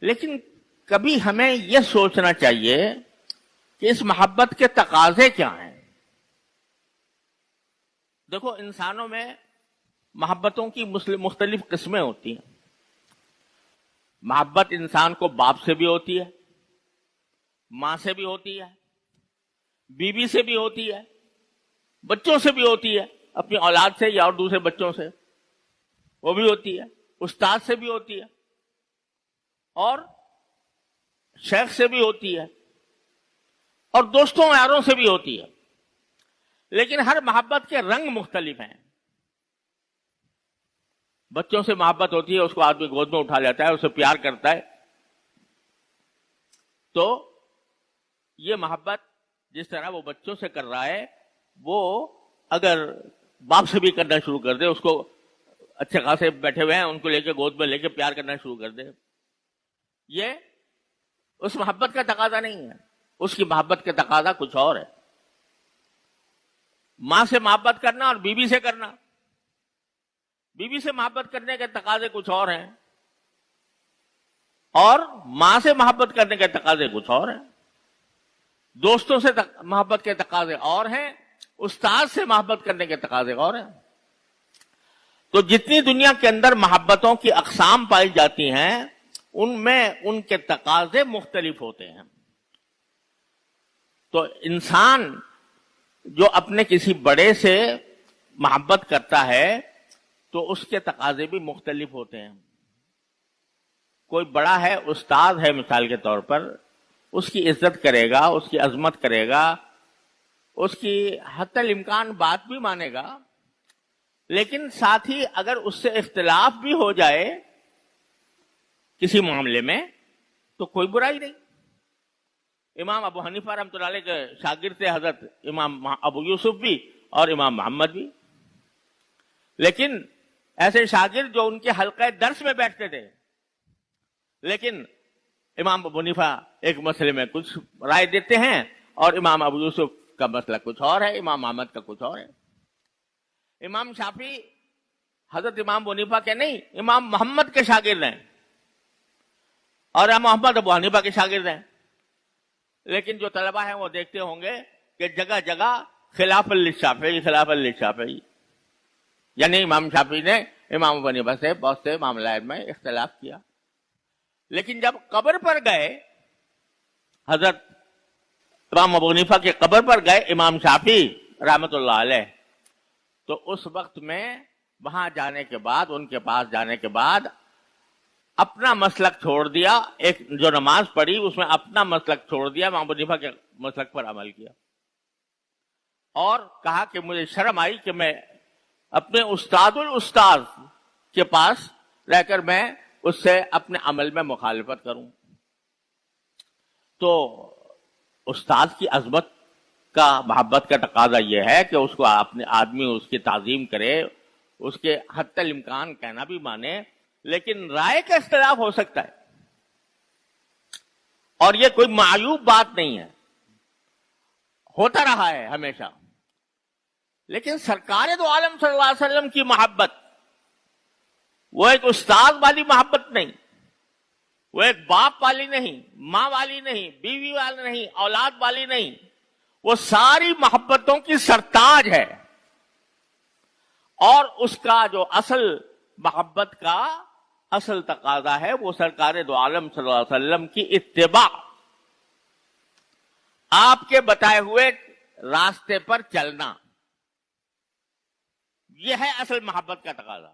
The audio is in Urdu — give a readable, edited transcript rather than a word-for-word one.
لیکن کبھی ہمیں یہ سوچنا چاہیے کہ اس محبت کے تقاضے کیا ہیں. دیکھو انسانوں میں محبتوں کی مختلف قسمیں ہوتی ہیں. محبت انسان کو باپ سے بھی ہوتی ہے، ماں سے بھی ہوتی ہے، بیوی سے بھی ہوتی ہے، بچوں سے بھی ہوتی ہے، اپنی اولاد سے یا اور دوسرے بچوں سے وہ بھی ہوتی ہے، استاد سے بھی ہوتی ہے، اور شیخ سے بھی ہوتی ہے، اور دوستوں یاروں سے بھی ہوتی ہے. لیکن ہر محبت کے رنگ مختلف ہیں. بچوں سے محبت ہوتی ہے، اس کو آدمی گود میں اٹھا لیتا ہے، اسے پیار کرتا ہے. تو یہ محبت جس طرح وہ بچوں سے کر رہا ہے، وہ اگر باپ سے بھی کرنا شروع کر دے، اس کو اچھے خاصے بیٹھے ہوئے ہیں ان کو لے کے گود میں لے کے پیار کرنا شروع کر دے، یہ اس محبت کا تقاضا نہیں ہے. اس کی محبت کا تقاضا کچھ اور ہے. ماں سے محبت کرنا اور بیوی سے کرنا، بیوی سے محبت کرنے کے تقاضے کچھ اور ہیں، اور ماں سے محبت کرنے کے تقاضے کچھ اور ہیں. دوستوں سے محبت کے تقاضے اور ہیں، استاد سے محبت کرنے کے تقاضے اور ہیں. تو جتنی دنیا کے اندر محبتوں کی اقسام پائی جاتی ہیں، ان میں ان کے تقاضے مختلف ہوتے ہیں. تو انسان جو اپنے کسی بڑے سے محبت کرتا ہے تو اس کے تقاضے بھی مختلف ہوتے ہیں. کوئی بڑا ہے، استاد ہے مثال کے طور پر، اس کی عزت کرے گا، اس کی عظمت کرے گا، اس کی حتی الامکان بات بھی مانے گا. لیکن ساتھ ہی اگر اس سے اختلاف بھی ہو جائے کسی معاملے میں تو کوئی برائی نہیں. امام ابو حنیفہ رحمۃ اللہ علیہ کے شاگرد تھے حضرت امام ابو یوسف بھی اور امام محمد بھی. لیکن ایسے شاگرد جو ان کے حلقہ درس میں بیٹھتے تھے، لیکن امام ابو حنیفہ ایک مسئلے میں کچھ رائے دیتے ہیں اور امام ابو یوسف کا مسئلہ کچھ اور ہے، امام محمد کا کچھ اور ہے. امام شافعی حضرت امام ابو حنیفہ کے نہیں، امام محمد کے شاگرد ہیں، اور امام محمد ابو حنیفہ کے شاگرد ہیں. لیکن جو طلبہ ہیں وہ دیکھتے ہوں گے کہ جگہ جگہ خلاف للشافعی، خلاف للشافعی، یعنی امام شافعی نے امام ابو حنیفہ سے بہت سے معاملات میں اختلاف کیا. لیکن جب قبر پر گئے، حضرت امام ابو حنیفہ کے قبر پر گئے امام شافعی رحمۃ اللہ علیہ، تو اس وقت میں وہاں جانے کے بعد، ان کے پاس جانے کے بعد اپنا مسلک چھوڑ دیا. ایک جو نماز پڑھی اس میں اپنا مسلک چھوڑ دیا، امام ابو حنیفہ کے مسلک پر عمل کیا، اور کہا کہ مجھے شرم آئی کہ میں اپنے استاد الاستاذ کے پاس رہ کر میں اس سے اپنے عمل میں مخالفت کروں. تو استاد کی عظمت کا، محبت کا تقاضا یہ ہے کہ اس کو اپنے آدمی اس کی تعظیم کرے، اس کے حتی الامکان کہنا بھی مانے. لیکن رائے کا اختلاف ہو سکتا ہے، اور یہ کوئی معیوب بات نہیں ہے، ہوتا رہا ہے ہمیشہ. لیکن سرکار دو عالم صلی اللہ علیہ وسلم کی محبت وہ ایک استاد والی محبت نہیں، وہ ایک باپ والی نہیں، ماں والی نہیں، بیوی والی نہیں، اولاد والی نہیں، وہ ساری محبتوں کی سرتاج ہے. اور اس کا جو اصل محبت کا اصل تقاضا ہے وہ سرکار دو عالم صلی اللہ علیہ وسلم کی اتباع، آپ کے بتائے ہوئے راستے پر چلنا، یہ ہے اصل محبت کا تقاضا.